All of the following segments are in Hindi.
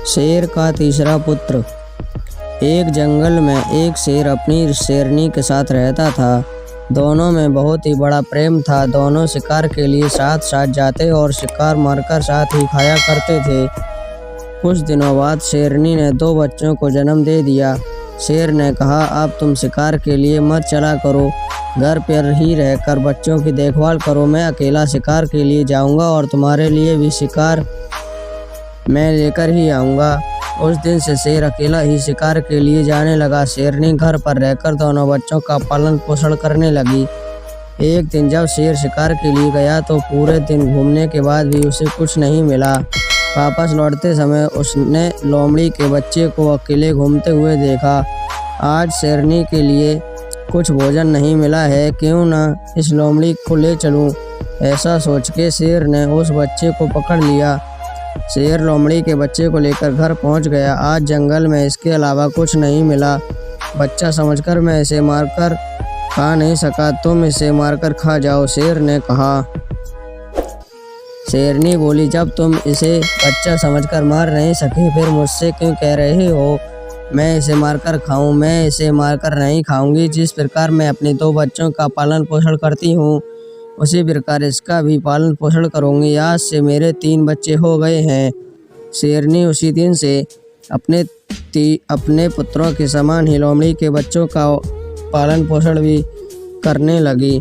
शेर का तीसरा पुत्र। एक जंगल में एक शेर अपनी शेरनी के साथ रहता था। दोनों में बहुत ही बड़ा प्रेम था। दोनों शिकार के लिए साथ साथ जाते और शिकार मारकर साथ ही खाया करते थे। कुछ दिनों बाद शेरनी ने 2 बच्चों को जन्म दे दिया। शेर ने कहा, अब तुम शिकार के लिए मत चला करो, घर पर ही रहकर बच्चों की देखभाल करो। मैं अकेला शिकार के लिए जाऊंगा और तुम्हारे लिए भी शिकार मैं लेकर ही आऊँगा। उस दिन से शेर अकेला ही शिकार के लिए जाने लगा। शेरनी घर पर रहकर दोनों बच्चों का पालन पोषण करने लगी। एक दिन जब शेर शिकार के लिए गया तो पूरे दिन घूमने के बाद भी उसे कुछ नहीं मिला। वापस लौटते समय उसने लोमड़ी के बच्चे को अकेले घूमते हुए देखा। आज शेरनी के लिए कुछ भोजन नहीं मिला है, क्यों ना इस लोमड़ी को ले चलूं। ऐसा सोच के शेर ने उस बच्चे को पकड़ लिया। शेर लोमड़ी के बच्चे को लेकर घर पहुंच गया। आज जंगल में इसके अलावा कुछ नहीं मिला। बच्चा समझकर मैं इसे मारकर खा नहीं सका, तुम इसे मारकर खा जाओ, शेर ने कहा। शेरनी बोली, जब तुम इसे बच्चा समझकर मार नहीं सके फिर मुझसे क्यों कह रहे हो मैं इसे मारकर खाऊं। मैं इसे मारकर नहीं खाऊंगी। जिस प्रकार मैं अपने 2 बच्चों का पालन पोषण करती हूँ उसी प्रकार इसका भी पालन पोषण करूंगी। आज से मेरे 3 बच्चे हो गए हैं। शेरनी उसी दिन से अपने पुत्रों के समान ही लोमड़ी के बच्चों का पालन पोषण भी करने लगी।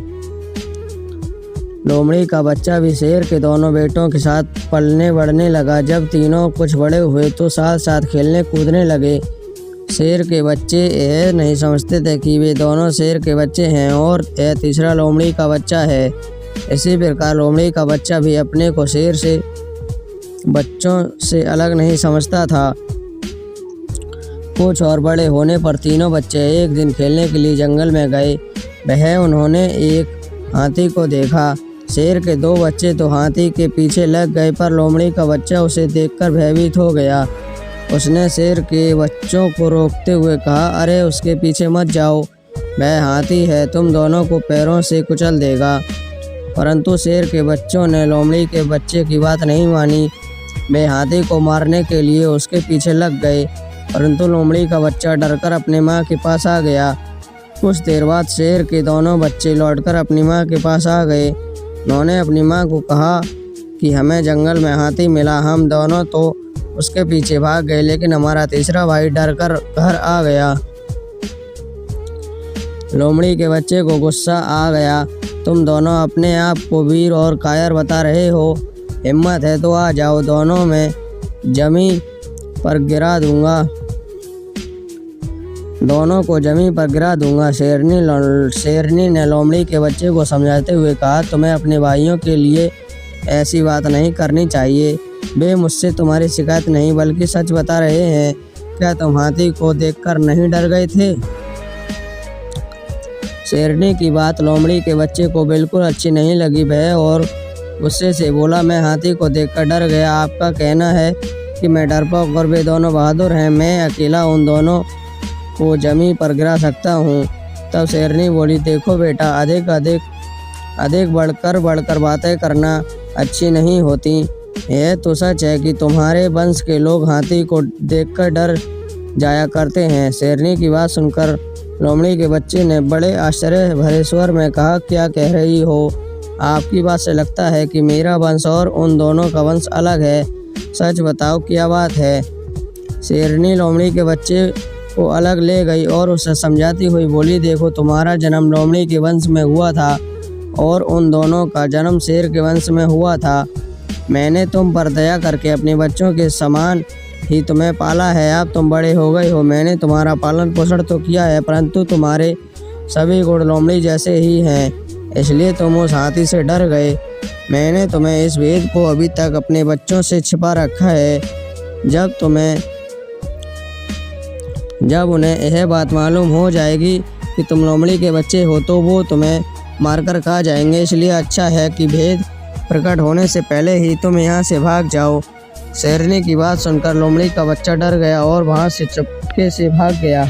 लोमड़ी का बच्चा भी शेर के दोनों बेटों के साथ पलने बढ़ने लगा। जब तीनों कुछ बड़े हुए तो साथ साथ खेलने कूदने लगे। शेर के बच्चे यह नहीं समझते थे कि वे दोनों शेर के बच्चे हैं और यह तीसरा लोमड़ी का बच्चा है। इसी प्रकार लोमड़ी का बच्चा भी अपने को शेर से बच्चों से अलग नहीं समझता था। कुछ और बड़े होने पर तीनों बच्चे एक दिन खेलने के लिए जंगल में गए। उन्होंने एक हाथी को देखा। शेर के 2 बच्चे तो हाथी के पीछे लग गए, पर लोमड़ी का बच्चा उसे देखकर भयभीत हो गया। उसने शेर के बच्चों को रोकते हुए कहा, अरे उसके पीछे मत जाओ, वह हाथी है, तुम दोनों को पैरों से कुचल देगा। परंतु शेर के बच्चों ने लोमड़ी के बच्चे की बात नहीं मानी। वे हाथी को मारने के लिए उसके पीछे लग गए, परंतु लोमड़ी का बच्चा डरकर अपनी माँ के पास आ गया। कुछ देर बाद शेर के दोनों बच्चे लौटकर अपनी माँ के पास आ गए। उन्होंने अपनी माँ को कहा कि हमें जंगल में हाथी मिला। हम दोनों तो उसके पीछे भाग गए, लेकिन हमारा तीसरा भाई डरकर घर आ गया। लोमड़ी के बच्चे को गुस्सा आ गया। तुम दोनों अपने आप को वीर और कायर बता रहे हो। हिम्मत है तो आ जाओ, दोनों में जमीन पर गिरा दूंगा, दोनों को जमीन पर गिरा दूंगा। शेरनी ने लोमड़ी के बच्चे को समझाते हुए कहा, तुम्हें अपने भाइयों के लिए ऐसी बात नहीं करनी चाहिए। वे मुझसे तुम्हारी शिकायत नहीं बल्कि सच बता रहे हैं। क्या तुम हाथी को देखकर नहीं डर गए थे? शेरनी की बात लोमड़ी के बच्चे को बिल्कुल अच्छी नहीं लगी। वह और गुस्से से बोला, मैं हाथी को देखकर डर गया। आपका कहना है कि मैं डरपोक और वे दोनों बहादुर हैं। मैं अकेला उन दोनों को जमीन पर गिरा सकता हूँ। तब शेरनी बोली, देखो बेटा, अधिक बढ़कर बातें करना अच्छी नहीं होती। यह तो सच है कि तुम्हारे वंश के लोग हाथी को देखकर डर जाया करते हैं। शेरनी की बात सुनकर लोमड़ी के बच्चे ने बड़े आश्चर्य भरे स्वर में कहा, क्या कह रही हो? आपकी बात से लगता है कि मेरा वंश और उन दोनों का वंश अलग है। सच बताओ, क्या बात है? शेरनी लोमड़ी के बच्चे को अलग ले गई और उसे समझाती हुई बोली, देखो, तुम्हारा जन्म लोमड़ी के वंश में हुआ था और उन दोनों का जन्म शेर के वंश में हुआ था। मैंने तुम पर दया करके अपने बच्चों के समान ही तुम्हें पाला है। अब तुम बड़े हो गए हो। मैंने तुम्हारा पालन पोषण तो किया है, परंतु तुम्हारे सभी गुण लोमड़ी जैसे ही हैं, इसलिए तुम उस हाथी से डर गए। मैंने तुम्हें इस भेद को अभी तक अपने बच्चों से छिपा रखा है। जब उन्हें यह बात मालूम हो जाएगी कि तुम लोमड़ी के बच्चे हो तो वो तुम्हें मारकर खा जाएंगे। इसलिए अच्छा है कि भेद प्रकट होने से पहले ही तुम यहाँ से भाग जाओ। शेरनी की बात सुनकर लोमड़ी का बच्चा डर गया और वहाँ से चुपके से भाग गया।